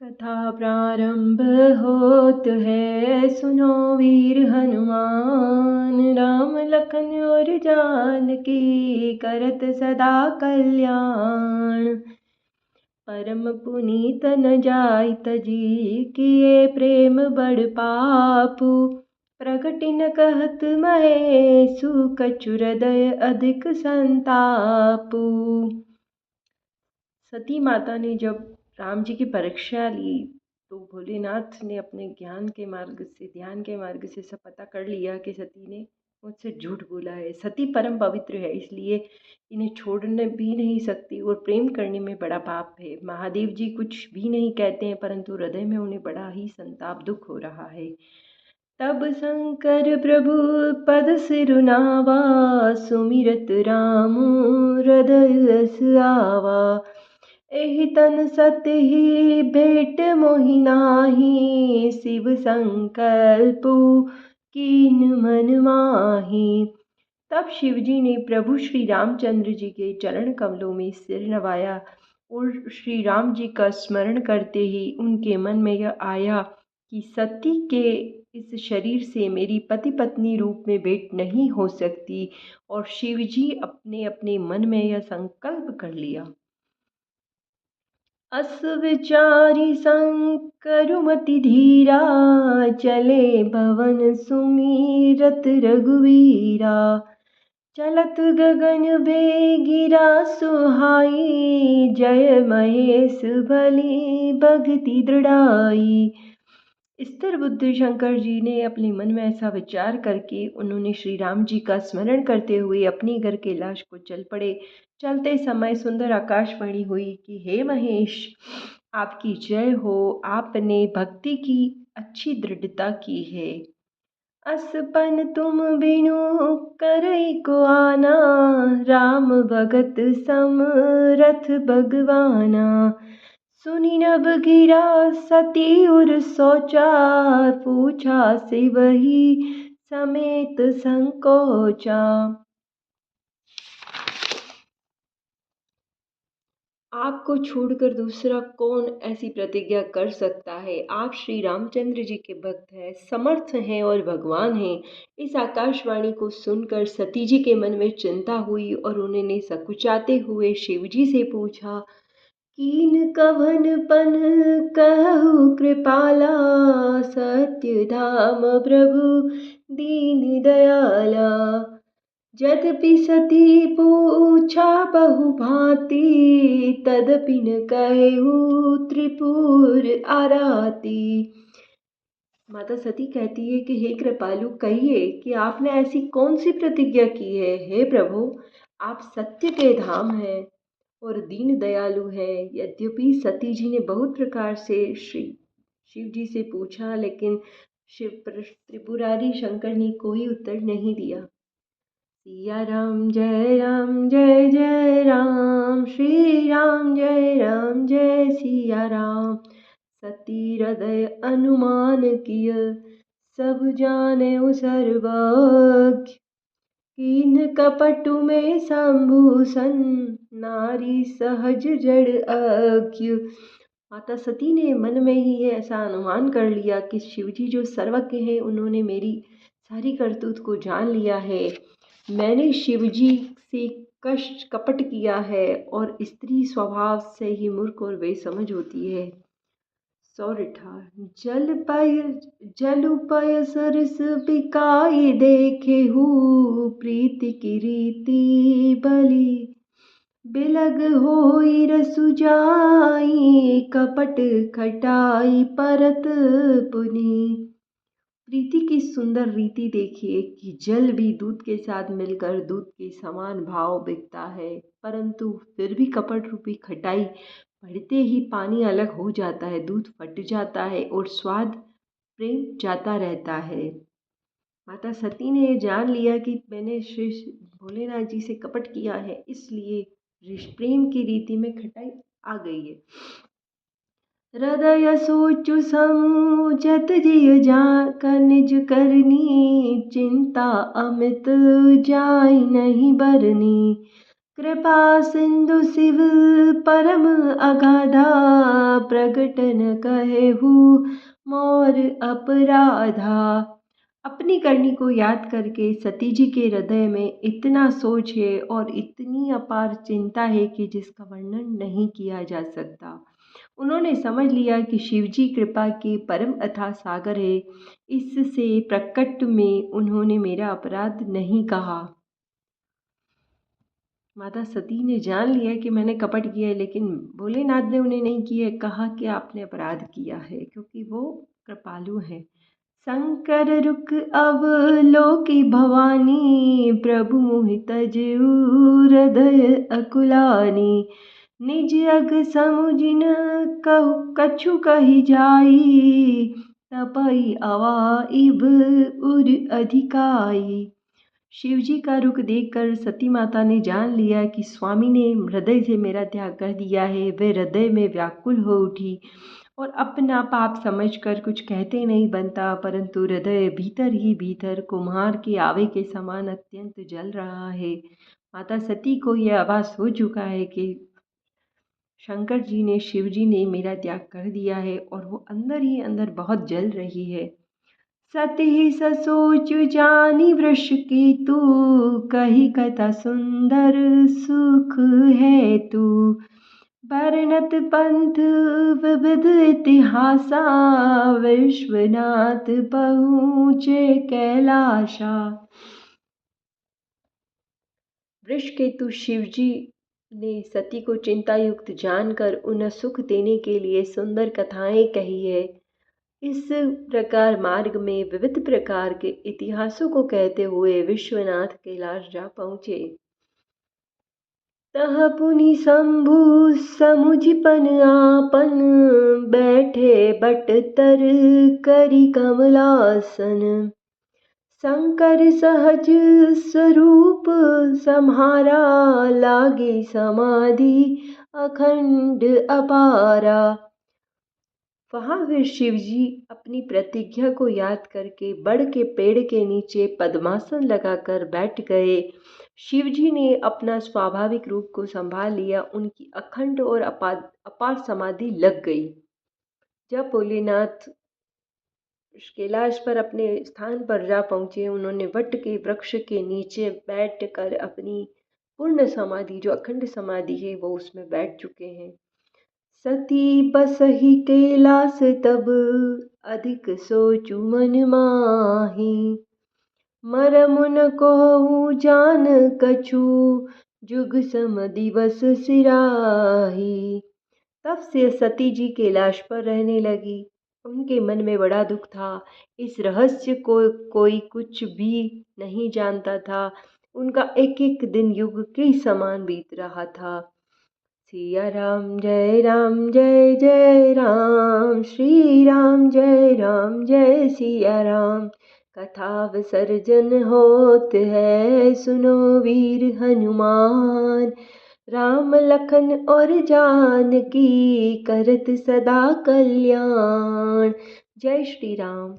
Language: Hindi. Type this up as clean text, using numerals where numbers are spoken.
कथा प्रारंभ होत है, सुनो वीर हनुमान। राम लखन और जानकी करत सदा कल्याण। परम पुनीत न जाय तजी, किए प्रेम बड़ पापु। प्रगट न कहत महेशु, कछु हृदय अधिक संतापु। सती माता ने जब राम जी की परीक्षा ली तो भोलेनाथ ने अपने ज्ञान के मार्ग से, ध्यान के मार्ग से सब पता कर लिया कि सती ने मुझसे झूठ बोला है। सती परम पवित्र है, इसलिए इन्हें छोड़ने भी नहीं सकती और प्रेम करने में बड़ा पाप है। महादेव जी कुछ भी नहीं कहते हैं, परंतु हृदय में उन्हें बड़ा ही संताप दुख हो रहा है। तब शंकर प्रभु पद सिरुनावा, सुमिरत राम हृदय रस आवा। एहि तन सत्य ही भेट मोहि नाही, शिव संकल्पु कीन मन माही। तब शिवजी ने प्रभु श्री रामचंद्र जी के चरण कमलों में सिर नवाया और श्री राम जी का स्मरण करते ही उनके मन में यह आया कि सती के इस शरीर से मेरी पति पत्नी रूप में भेंट नहीं हो सकती। और शिवजी अपने अपने मन में यह संकल्प कर लिया। अस विचारी संकरुमति धीरा, चले भवन सुमीरत रघुवीरा। चलत गगन बेगिरा सुहाई, जय महेश भली भगति दृढ़ाई। स्थिर बुद्धि शंकर जी ने अपने मन में ऐसा विचार करके उन्होंने श्री राम जी का स्मरण करते हुए अपनी घर कैलाश को चल पड़े। चलते समय सुंदर आकाशवाणी हुई कि हे महेश, आपकी जय हो, आपने भक्ति की अच्छी दृढ़ता की है। असपन तुम बिनु करई को आना, राम भगत समरथ भगवाना। सुनी नभ गिरा सती उर सोचा, पूछा से वही समेत संकोचा। आपको छोड़कर दूसरा कौन ऐसी प्रतिज्ञा कर सकता है। आप श्री रामचंद्र जी के भक्त हैं, समर्थ हैं और भगवान हैं। इस आकाशवाणी को सुनकर सती जी के मन में चिंता हुई और उन्होंने सकुचाते हुए शिव जी से पूछा, कीन कवन पन कहु कृपाला। सत्य धाम प्रभु दीन दयाला। यद्यपि सती पूछा बहु भांति, तदपि न कहु त्रिपुर आराती। माता सती कहती है कि हे कृपालु, कहिए कि आपने ऐसी कौन सी प्रतिज्ञा की है। हे प्रभु, आप सत्य के धाम हैं और दीन दयालु हैं। यद्यपि सती जी ने बहुत प्रकार से शिव जी से पूछा, लेकिन त्रिपुरारी शंकर ने कोई उत्तर नहीं दिया। सिया राम जय जय राम, श्री राम जय सिया राम। सती हृदय अनुमान किय, सब जाने सर्वज्ञ। कीन कपटु में संभूषण, नारी सहज जड़ अज्ञ। माता सती ने मन में ही ऐसा अनुमान कर लिया कि शिवजी जो सर्वज्ञ हैं, उन्होंने मेरी सारी करतूत को जान लिया है। मैंने शिवजी से कपट किया है और स्त्री स्वभाव से ही मूर्ख और बेसमझ होती है। सौरिठा जलुपय सरस बिकाई, देखे हूँ प्रीति की रीति बली। बिलग होई रसु जाई, कपट खटाई परत पुनी। प्रीति की सुंदर रीति देखिए कि जल भी दूध के साथ मिलकर दूध के समान भाव बिकता है, परंतु फिर भी कपट रूपी खटाई पड़ते ही पानी अलग हो जाता है, दूध फट जाता है और स्वाद प्रेम जाता रहता है। माता सती ने जान लिया कि मैंने श्री भोलेनाथ जी से कपट किया है, इसलिए प्रेम की रीति में खटाई आ गई है। हृदय सोचु समूझत जिय जा, निज करनी चिंता अमित जाय नहीं बरनी। कृपा सिंधु शिव परम अगाधा, प्रगट न कहेहु मोर अपराधा। अपनी करनी को याद करके सती जी के हृदय में इतना सोच है और इतनी अपार चिंता है कि जिसका वर्णन नहीं किया जा सकता। उन्होंने समझ लिया कि शिवजी कृपा के परम अथाह सागर है। इससे प्रकट में उन्होंने मेरा अपराध नहीं कहा। माता सती ने जान लिया कि मैंने कपट किया है, लेकिन भोलेनाथ ने उन्हें नहीं किया, कहा कि आपने अपराध किया है, क्योंकि वो कृपालु हैं। शंकर रुक अवलोकी भवानी, प्रभु मोहि तजऊ हृदय अकुलानी। निज अग समुझिन कहु कछु कहि जाई, तपई अवाइब उर अधिकाई। शिवजी का रुख देखकर सती माता ने जान लिया कि स्वामी ने हृदय से मेरा त्याग कर दिया है। वे हृदय में व्याकुल हो उठी और अपना पाप समझकर कुछ कहते नहीं बनता, परंतु हृदय भीतर ही भीतर कुम्हार के आवे के समान अत्यंत जल रहा है। माता सती को यह आभास हो चुका है कि शंकर जी ने, शिव जी ने मेरा त्याग कर दिया है और वो अंदर ही अंदर बहुत जल रही है। सती ससोचु जानी वृष की तू, कही कथा सुंदर सुख है तू। वर्णत पंथ विविध इतिहासा, विश्वनाथ पहुँचे कैलाशा। वृषकेतु शिवजी ने सती को चिंता युक्त जानकर उन्हें सुख देने के लिए सुंदर कथाएं कही है। इस प्रकार मार्ग में विविध प्रकार के इतिहासों को कहते हुए विश्वनाथ कैलाश जा पहुँचे। तह पुनि शंभु समुझपन आपन, बैठे बट तर करी कमलासन। शंकर सहज स्वरूप सम्हारा, लागे समाधि अखंड अपारा। वहाँ फिर शिवजी अपनी प्रतिज्ञा को याद करके बड़ के पेड़ के नीचे पद्मासन लगाकर बैठ गए। शिवजी ने अपना स्वाभाविक रूप को संभाल लिया। उनकी अखंड और अपार समाधि लग गई। जब भोलेनाथ कैलाश पर अपने स्थान पर जा पहुँचे, उन्होंने वट के वृक्ष के नीचे बैठकर अपनी पूर्ण समाधि, जो अखंड समाधि है, वो उसमें बैठ चुके हैं। सती बसहि कैलास तब, अधिक सोचु मन माही। मरम न कहूँ जान कछु, जुग सम दिवस सिराही। तब से सती जी कैलाश पर रहने लगी। उनके मन में बड़ा दुख था। इस रहस्य को कोई कुछ भी नहीं जानता था। उनका एक एक दिन युग के समान बीत रहा था। सिया राम जय जय राम, श्री राम जय सिया राम। कथा विसर्जन होत है, सुनो वीर हनुमान। राम लखन और जानकी, करत सदा कल्याण। जय श्री राम।